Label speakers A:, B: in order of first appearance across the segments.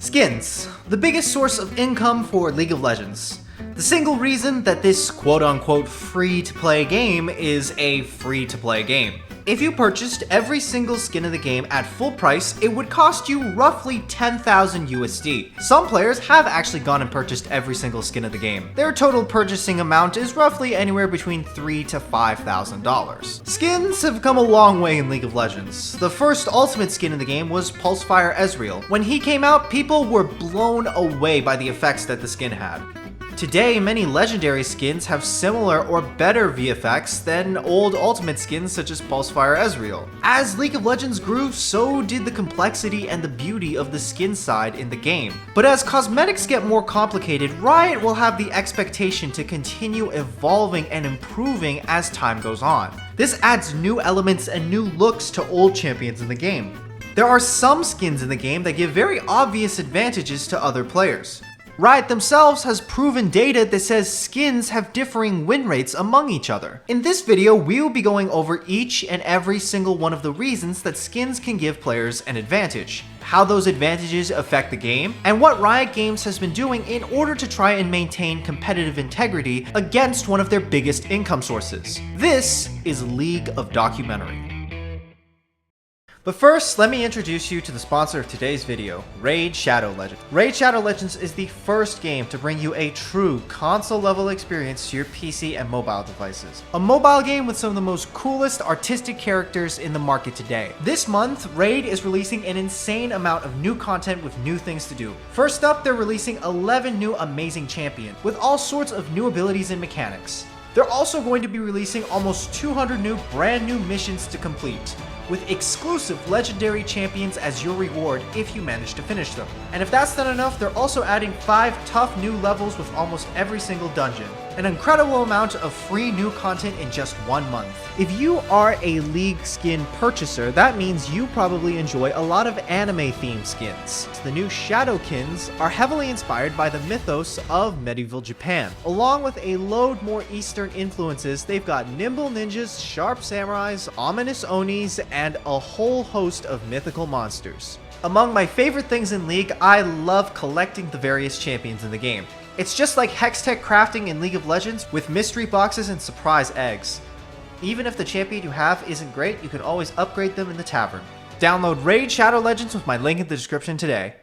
A: Skins, the biggest source of income for League of Legends. The single reason that this quote-unquote free-to-play game is a free-to-play game. If you purchased every single skin in the game at full price, it would cost you roughly 10,000 USD. Some players have actually gone and purchased every single skin of the game. Their total purchasing amount is roughly anywhere between $3,000 to $5,000. Skins have come a long way in League of Legends. The first ultimate skin in the game was Pulsefire Ezreal. When he came out, people were blown away by the effects that the skin had. Today, many legendary skins have similar or better VFX than old ultimate skins such as Pulsefire Ezreal. As League of Legends grew, so did the complexity and the beauty of the skin side in the game. But as cosmetics get more complicated, Riot will have the expectation to continue evolving and improving as time goes on. This adds new elements and new looks to old champions in the game. There are some skins in the game that give very obvious advantages to other players. Riot themselves has proven data that says skins have differing win rates among each other. In this video, we will be going over each and every single one of the reasons that skins can give players an advantage, how those advantages affect the game, and what Riot Games has been doing in order to try and maintain competitive integrity against one of their biggest income sources. This is League of Documentary. But first, let me introduce you to the sponsor of today's video, Raid Shadow Legends. Raid Shadow Legends is the first game to bring you a true console-level experience to your PC and mobile devices. A mobile game with some of the most coolest artistic characters in the market today. This month, Raid is releasing an insane amount of new content with new things to do. First up, they're releasing 11 new amazing champions with all sorts of new abilities and mechanics. They're also going to be releasing almost 200 brand new missions to complete, with exclusive legendary champions as your reward if you manage to finish them. And if that's not enough, they're also adding 5 tough new levels with almost every single dungeon. An incredible amount of free new content in just 1 month. If you are a League skin purchaser, that means you probably enjoy a lot of anime-themed skins. The new Shadowkins are heavily inspired by the mythos of medieval Japan. Along with a load more Eastern influences, they've got nimble ninjas, sharp samurais, ominous onis, and a whole host of mythical monsters. Among my favorite things in League, I love collecting the various champions in the game. It's just like Hextech crafting in League of Legends with mystery boxes and surprise eggs. Even if the champion you have isn't great, you can always upgrade them in the tavern. Download Raid Shadow Legends with my link in the description today.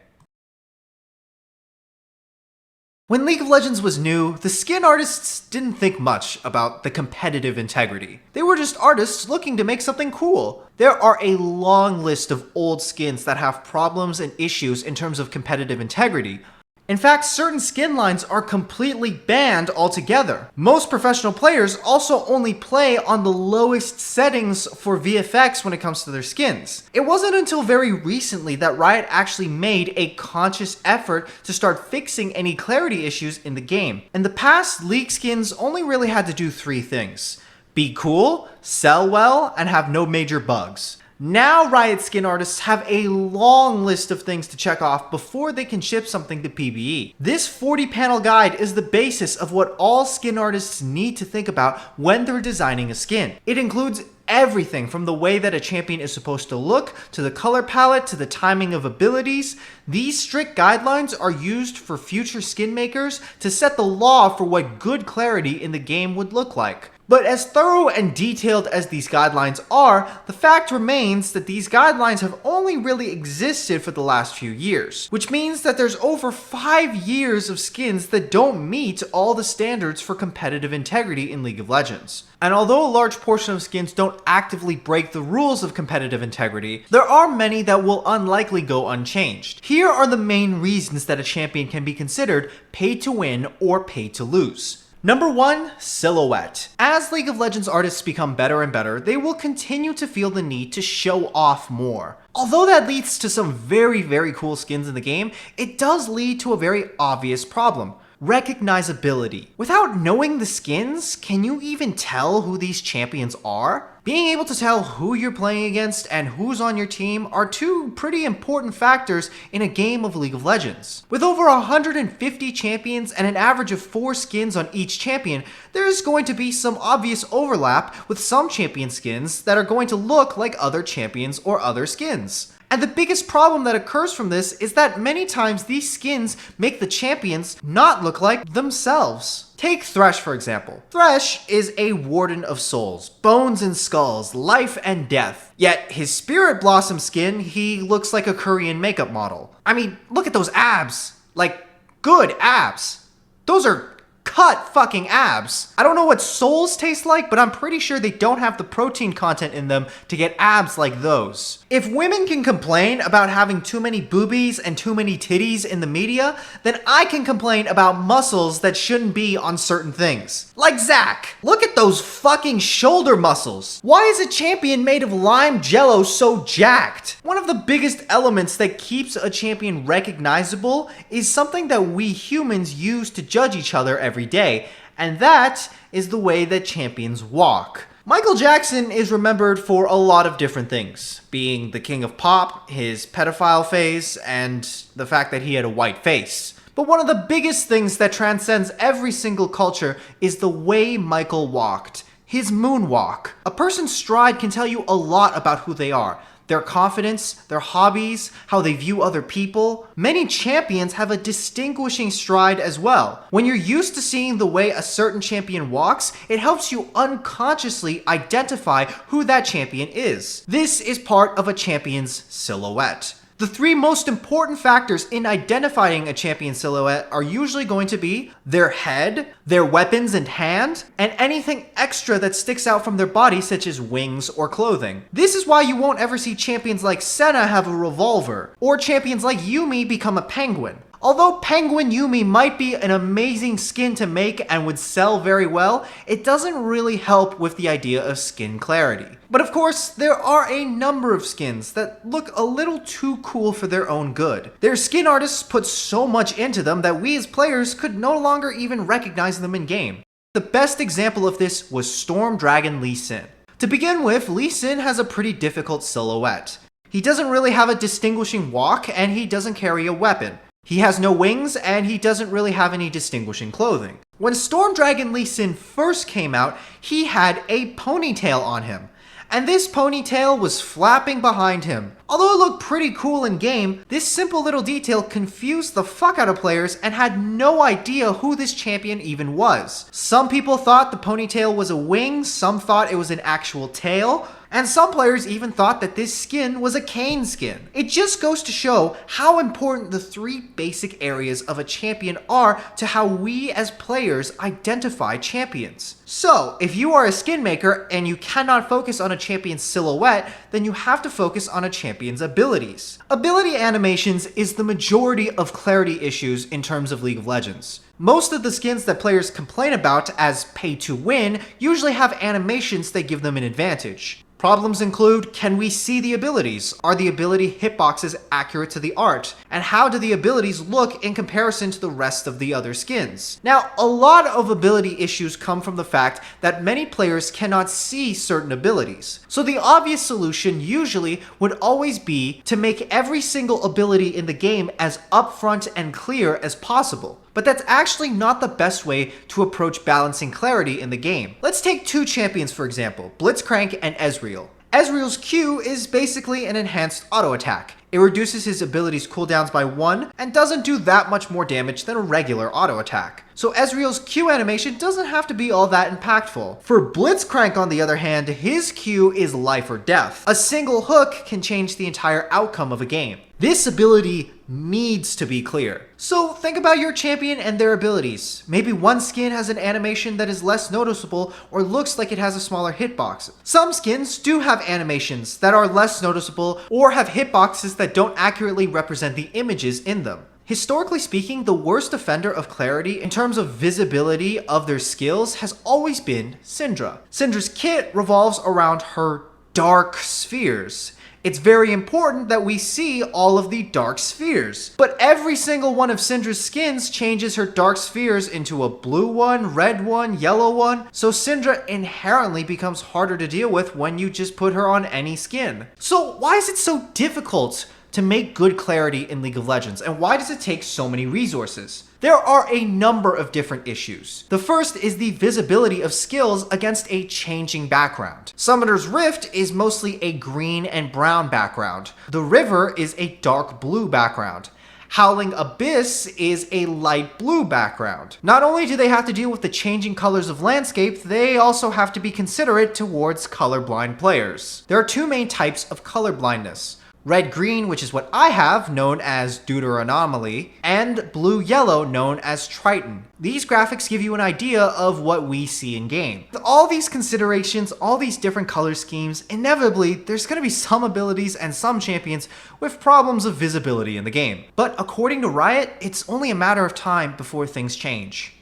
A: When League of Legends was new, the skin artists didn't think much about the competitive integrity. They were just artists looking to make something cool. There are a long list of old skins that have problems and issues in terms of competitive integrity. In fact, certain skin lines are completely banned altogether. Most professional players also only play on the lowest settings for VFX when it comes to their skins. It wasn't until very recently that Riot actually made a conscious effort to start fixing any clarity issues in the game. In the past, League skins only really had to do 3 things: be cool, sell well, and have no major bugs. Now Riot skin artists have a long list of things to check off before they can ship something to PvE. This 40-panel guide is the basis of what all skin artists need to think about when they're designing a skin. It includes everything from the way that a champion is supposed to look, to the color palette, to the timing of abilities. These strict guidelines are used for future skin makers to set the law for what good clarity in the game would look like. But as thorough and detailed as these guidelines are, the fact remains that these guidelines have only really existed for the last few years, which means that there's over 5 years of skins that don't meet all the standards for competitive integrity in League of Legends. And although a large portion of skins don't actively break the rules of competitive integrity, there are many that will unlikely go unchanged. Here are the main reasons that a champion can be considered pay to win or pay to lose. Number 1, silhouette. As League of Legends artists become better and better, they will continue to feel the need to show off more. Although that leads to some very cool skins in the game, it does lead to a very obvious problem: recognizability. Without knowing the skins, can you even tell who these champions are? Being able to tell who you're playing against and who's on your team are 2 pretty important factors in a game of League of Legends. With over 150 champions and an average of 4 skins on each champion, there's going to be some obvious overlap with some champion skins that are going to look like other champions or other skins. And the biggest problem that occurs from this is that many times these skins make the champions not look like themselves. Take Thresh, for example. Thresh is a Warden of Souls, bones and skulls, life and death. Yet his Spirit Blossom skin, he looks like a Korean makeup model. I mean, look at those abs. Like, good abs. Those are cut fucking abs. I don't know what souls taste like, but I'm pretty sure they don't have the protein content in them to get abs like those. If women can complain about having too many boobies and too many titties in the media, then I can complain about muscles that shouldn't be on certain things. Like Zac. Look at those fucking shoulder muscles. Why is a champion made of lime jello so jacked? One of the biggest elements that keeps a champion recognizable is something that we humans use to judge each other every day, and that is the way that champions walk. Michael Jackson is remembered for a lot of different things, being the king of pop, his pedophile phase, and the fact that he had a white face. But one of the biggest things that transcends every single culture is the way Michael walked, his moonwalk. A person's stride can tell you a lot about who they are. Their confidence, their hobbies, how they view other people. Many champions have a distinguishing stride as well. When you're used to seeing the way a certain champion walks, it helps you unconsciously identify who that champion is. This is part of a champion's silhouette. The three most important factors in identifying a champion silhouette are usually going to be their head, their weapons and hand, and anything extra that sticks out from their body such as wings or clothing. This is why you won't ever see champions like Senna have a revolver, or champions like Yuumi become a penguin. Although Penguin Yuumi might be an amazing skin to make and would sell very well, it doesn't really help with the idea of skin clarity. But of course, there are a number of skins that look a little too cool for their own good. Their skin artists put so much into them that we as players could no longer even recognize them in game. The best example of this was Storm Dragon Lee Sin. To begin with, Lee Sin has a pretty difficult silhouette. He doesn't really have a distinguishing walk, and he doesn't carry a weapon. He has no wings, and he doesn't really have any distinguishing clothing. When Storm Dragon Lee Sin first came out, he had a ponytail on him. And this ponytail was flapping behind him. Although it looked pretty cool in game, this simple little detail confused the fuck out of players and had no idea who this champion even was. Some people thought the ponytail was a wing, some thought it was an actual tail, and some players even thought that this skin was a Kane skin. It just goes to show how important the three basic areas of a champion are to how we as players identify champions. So, if you are a skin maker and you cannot focus on a champion's silhouette, then you have to focus on a champion's abilities. Ability animations is the majority of clarity issues in terms of League of Legends. Most of the skins that players complain about as pay to win usually have animations that give them an advantage. Problems include, can we see the abilities? Are the ability hitboxes accurate to the art? And how do the abilities look in comparison to the rest of the other skins? Now, a lot of ability issues come from the fact that many players cannot see certain abilities. So the obvious solution usually would always be to make every single ability in the game as upfront and clear as possible. But that's actually not the best way to approach balancing clarity in the game. Let's take two champions for example, Blitzcrank and Ezreal. Ezreal's Q is basically an enhanced auto attack. It reduces his ability's cooldowns by 1 and doesn't do that much more damage than a regular auto attack. So Ezreal's Q animation doesn't have to be all that impactful. For Blitzcrank on the other hand, his Q is life or death. A single hook can change the entire outcome of a game. This ability needs to be clear. So think about your champion and their abilities. Maybe one skin has an animation that is less noticeable or looks like it has a smaller hitbox. Some skins do have animations that are less noticeable or have hitboxes that don't accurately represent the images in them. Historically speaking, the worst offender of clarity in terms of visibility of their skills has always been Syndra. Syndra's kit revolves around her dark spheres. It's very important that we see all of the dark spheres. But every single one of Syndra's skins changes her dark spheres into a blue one, red one, yellow one, so Syndra inherently becomes harder to deal with when you just put her on any skin. So why is it so difficult to make good clarity in League of Legends, and why does it take so many resources? There are a number of different issues. The first is the visibility of skills against a changing background. Summoner's Rift is mostly a green and brown background. The River is a dark blue background. Howling Abyss is a light blue background. Not only do they have to deal with the changing colors of landscape, they also have to be considerate towards colorblind players. There are two main types of colorblindness. Red-green, which is what I have, known as Deuteranomaly, and blue-yellow, known as Triton. These graphics give you an idea of what we see in game. With all these considerations, all these different color schemes, inevitably, there's going to be some abilities and some champions with problems of visibility in the game. But according to Riot, it's only a matter of time before things change.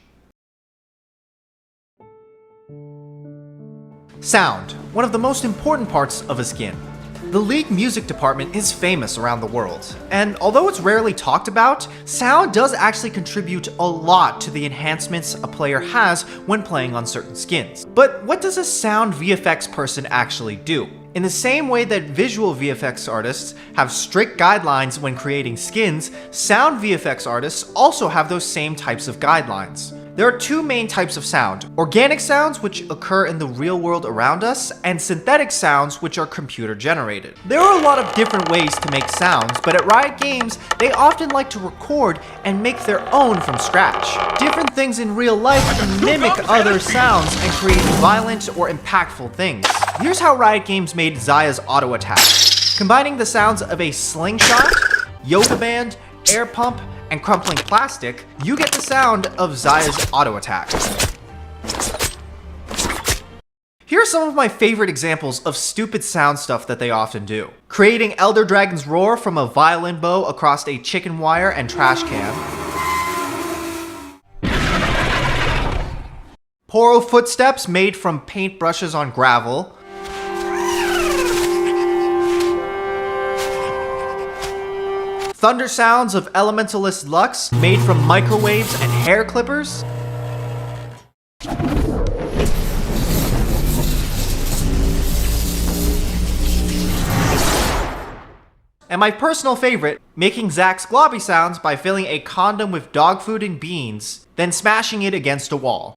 A: Sound, one of the most important parts of a skin. The League music department is famous around the world, and although it's rarely talked about, sound does actually contribute a lot to the enhancements a player has when playing on certain skins. But what does a sound VFX person actually do? In the same way that visual VFX artists have strict guidelines when creating skins, sound VFX artists also have those same types of guidelines. There are two main types of sound: organic sounds, which occur in the real world around us, and synthetic sounds, which are computer generated. There are a lot of different ways to make sounds, but at Riot Games, they often like to record and make their own from scratch. Different things in real life can mimic other sounds and create violent or impactful things. Here's how Riot Games made Xayah's auto attack. Combining the sounds of a slingshot, yoga band, air pump, and crumpling plastic, you get the sound of Xayah's auto attack. Here are some of my favorite examples of stupid sound stuff that they often do. Creating Elder Dragon's roar from a violin bow across a chicken wire and trash can. Poro footsteps made from paintbrushes on gravel. Thunder sounds of Elementalist Lux made from microwaves and hair clippers. And my personal favorite, making Zack's globby sounds by filling a condom with dog food and beans, then smashing it against a wall.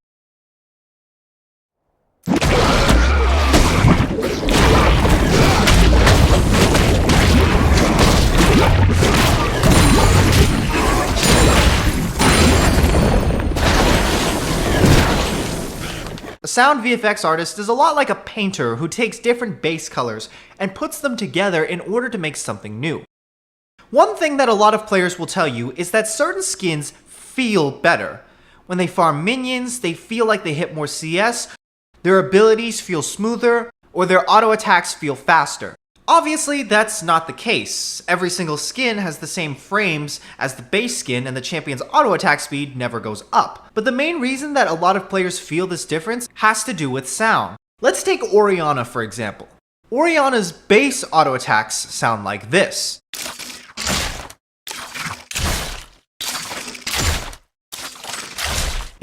A: A sound VFX artist is a lot like a painter who takes different base colors and puts them together in order to make something new. One thing that a lot of players will tell you is that certain skins feel better. When they farm minions, they feel like they hit more CS, their abilities feel smoother, or their auto attacks feel faster. Obviously, that's not the case. Every single skin has the same frames as the base skin, and the champion's auto attack speed never goes up. But the main reason that a lot of players feel this difference has to do with sound. Let's take Orianna for example. Orianna's base auto attacks sound like this.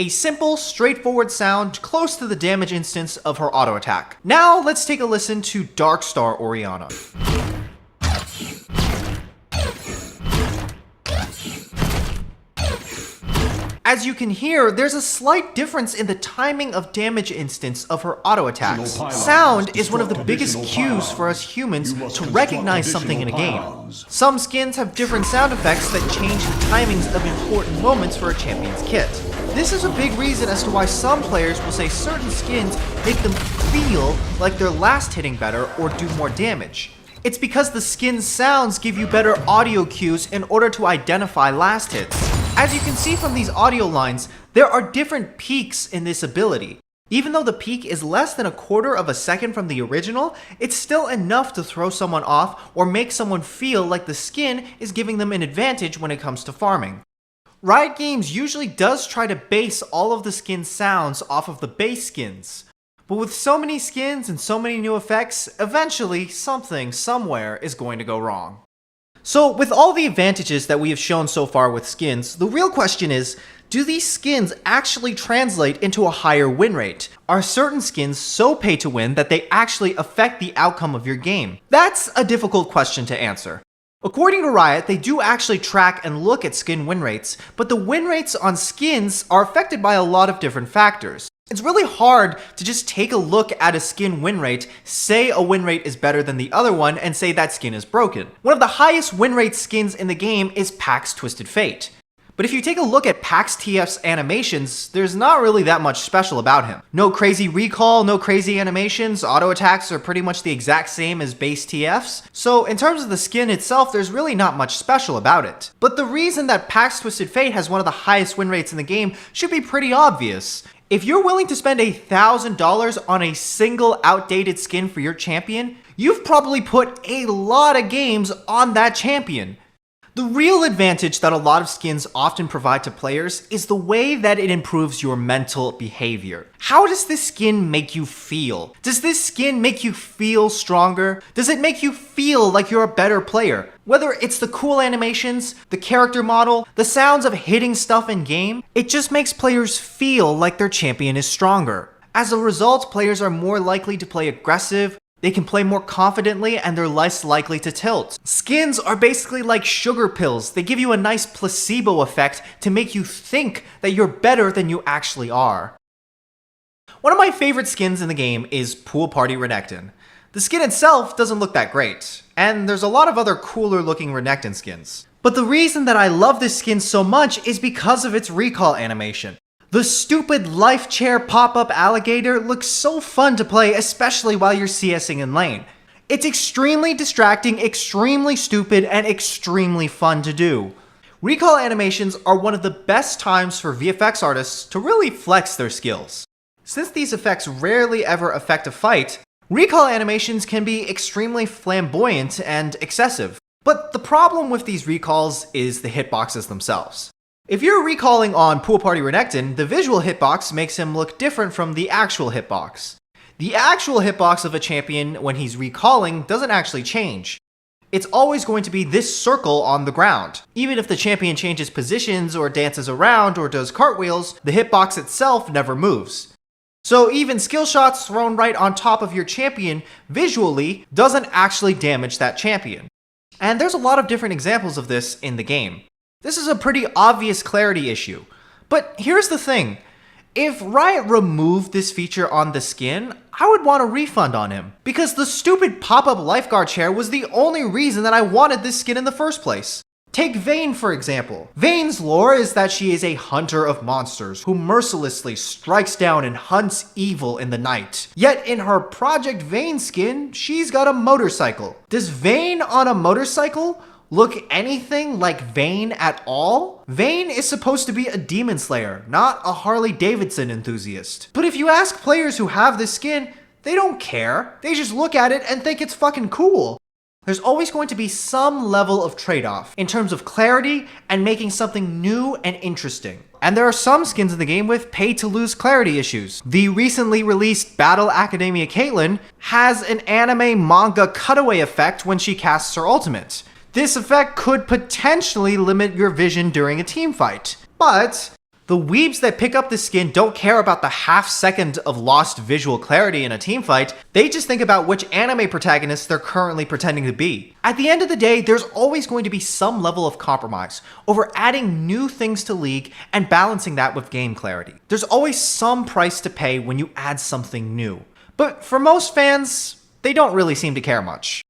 A: A simple, straightforward sound close to the damage instance of her auto attack. Now let's take a listen to Darkstar Orianna. As you can hear, there's a slight difference in the timing of damage instance of her auto attacks. Sound is one of the biggest cues for us humans to recognize something in a game. Some skins have different sound effects that change the timings of important moments for a champion's kit. This is a big reason as to why some players will say certain skins make them feel like they're last hitting better or do more damage. It's because the skin's sounds give you better audio cues in order to identify last hits. As you can see from these audio lines, there are different peaks in this ability. Even though the peak is less than a quarter of a second from the original, it's still enough to throw someone off or make someone feel like the skin is giving them an advantage when it comes to farming. Riot Games usually does try to base all of the skin sounds off of the base skins. But with so many skins and so many new effects, eventually something, somewhere is going to go wrong. So with all the advantages that we have shown so far with skins, the real question is, do these skins actually translate into a higher win rate? Are certain skins so pay to win that they actually affect the outcome of your game? That's a difficult question to answer. According to Riot, they do actually track and look at skin win rates, but the win rates on skins are affected by a lot of different factors. It's really hard to just take a look at a skin win rate, say a win rate is better than the other one, and say that skin is broken. One of the highest win rate skins in the game is Pax Twisted Fate. But if you take a look at Pax TF's animations, there's not really that much special about him. No crazy recall, no crazy animations, auto attacks are pretty much the exact same as base TF's. So in terms of the skin itself, there's really not much special about it. But the reason that Pax Twisted Fate has one of the highest win rates in the game should be pretty obvious. If you're willing to spend $1,000 on a single outdated skin for your champion, you've probably put a lot of games on that champion. The real advantage that a lot of skins often provide to players is the way that it improves your mental behavior. How does this skin make you feel? Does this skin make you feel stronger? Does it make you feel like you're a better player? Whether it's the cool animations, the character model, the sounds of hitting stuff in game, it just makes players feel like their champion is stronger. As a result, players are more likely to play aggressive, they can play more confidently, and they're less likely to tilt. Skins are basically like sugar pills. They give you a nice placebo effect to make you think that you're better than you actually are. One of my favorite skins in the game is Pool Party Renekton. The skin itself doesn't look that great, and there's a lot of other cooler looking Renekton skins. But the reason that I love this skin so much is because of its recall animation. The stupid life chair pop-up alligator looks so fun to play, especially while you're CSing in lane. It's extremely distracting, extremely stupid, and extremely fun to do. Recall animations are one of the best times for VFX artists to really flex their skills. Since these effects rarely ever affect a fight, recall animations can be extremely flamboyant and excessive. But the problem with these recalls is the hitboxes themselves. If you're recalling on Pool Party Renekton, the visual hitbox makes him look different from the actual hitbox. The actual hitbox of a champion when he's recalling doesn't actually change. It's always going to be this circle on the ground. Even if the champion changes positions or dances around or does cartwheels, the hitbox itself never moves. So even skill shots thrown right on top of your champion visually doesn't actually damage that champion. And there's a lot of different examples of this in the game. This is a pretty obvious clarity issue. But here's the thing. If Riot removed this feature on the skin, I would want a refund on him. Because the stupid pop-up lifeguard chair was the only reason that I wanted this skin in the first place. Take Vayne for example. Vayne's lore is that she is a hunter of monsters who mercilessly strikes down and hunts evil in the night. Yet in her Project Vayne skin, she's got a motorcycle. Does Vayne on a motorcycle look anything like Vayne at all? Vayne is supposed to be a demon slayer, not a Harley Davidson enthusiast. But if you ask players who have this skin, they don't care. They just look at it and think it's fucking cool. There's always going to be some level of trade-off in terms of clarity and making something new and interesting. And there are some skins in the game with pay-to-lose clarity issues. The recently released Battle Academia Caitlyn has an anime manga cutaway effect when she casts her ultimate. This effect could potentially limit your vision during a team fight. But the weebs that pick up this skin don't care about the half second of lost visual clarity in a team fight. They just think about which anime protagonist they're currently pretending to be. At the end of the day, there's always going to be some level of compromise over adding new things to League and balancing that with game clarity. There's always some price to pay when you add something new. But for most fans, they don't really seem to care much.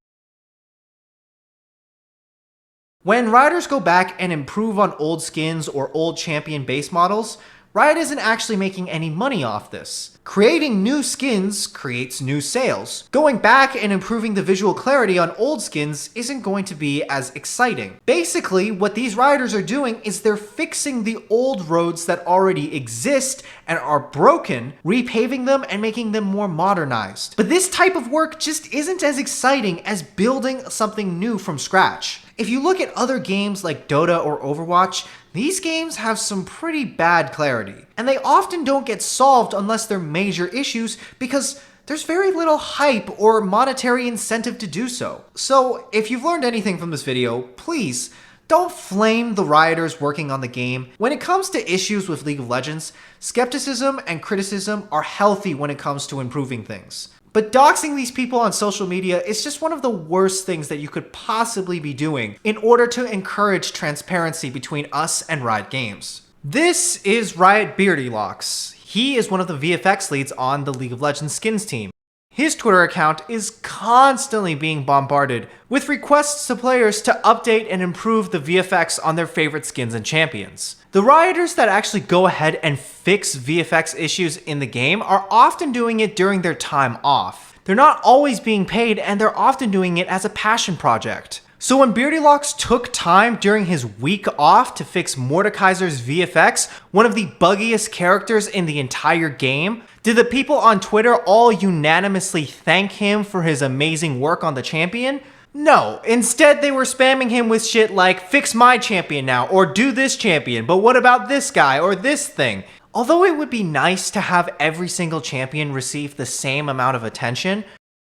A: When Rioters go back and improve on old skins or old champion base models, Riot isn't actually making any money off this. Creating new skins creates new sales. Going back and improving the visual clarity on old skins isn't going to be as exciting. Basically, what these Rioters are doing is they're fixing the old roads that already exist and are broken, repaving them and making them more modernized. But this type of work just isn't as exciting as building something new from scratch. If you look at other games like Dota or Overwatch, these games have some pretty bad clarity. And they often don't get solved unless they're major issues because there's very little hype or monetary incentive to do so. So if you've learned anything from this video, please don't flame the Rioters working on the game. When it comes to issues with League of Legends, skepticism and criticism are healthy when it comes to improving things. But doxing these people on social media is just one of the worst things that you could possibly be doing in order to encourage transparency between us and Riot Games. This is Riot Beardylocks. He is one of the VFX leads on the League of Legends skins team. His Twitter account is constantly being bombarded with requests to players to update and improve the VFX on their favorite skins and champions. The Rioters that actually go ahead and fix VFX issues in the game are often doing it during their time off. They're not always being paid, and they're often doing it as a passion project. So when Beardylocks took time during his week off to fix Mordekaiser's VFX, one of the buggiest characters in the entire game, did the people on Twitter all unanimously thank him for his amazing work on the champion? No, instead they were spamming him with shit like, fix my champion now, or do this champion, but what about this guy, or this thing? Although it would be nice to have every single champion receive the same amount of attention,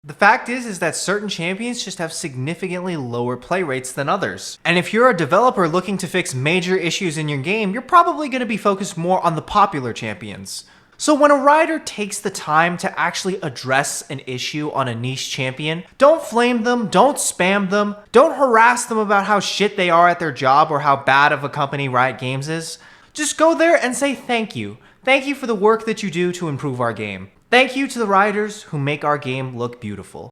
A: the fact is that certain champions just have significantly lower play rates than others. And if you're a developer looking to fix major issues in your game, you're probably going to be focused more on the popular champions. So when a writer takes the time to actually address an issue on a niche champion, don't flame them, don't spam them, don't harass them about how shit they are at their job or how bad of a company Riot Games is. Just go there and say thank you. Thank you for the work that you do to improve our game. Thank you to the writers who make our game look beautiful.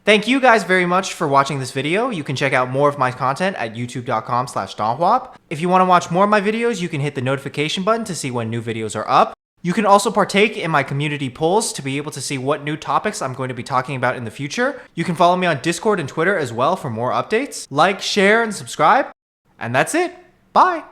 A: Thank you guys very much for watching this video. You can check out more of my content at youtube.com/Donghuap. If you want to watch more of my videos, you can hit the notification button to see when new videos are up. You can also partake in my community polls to be able to see what new topics I'm going to be talking about in the future. You can follow me on Discord and Twitter as well for more updates. Like, share, and subscribe. And that's it. Bye!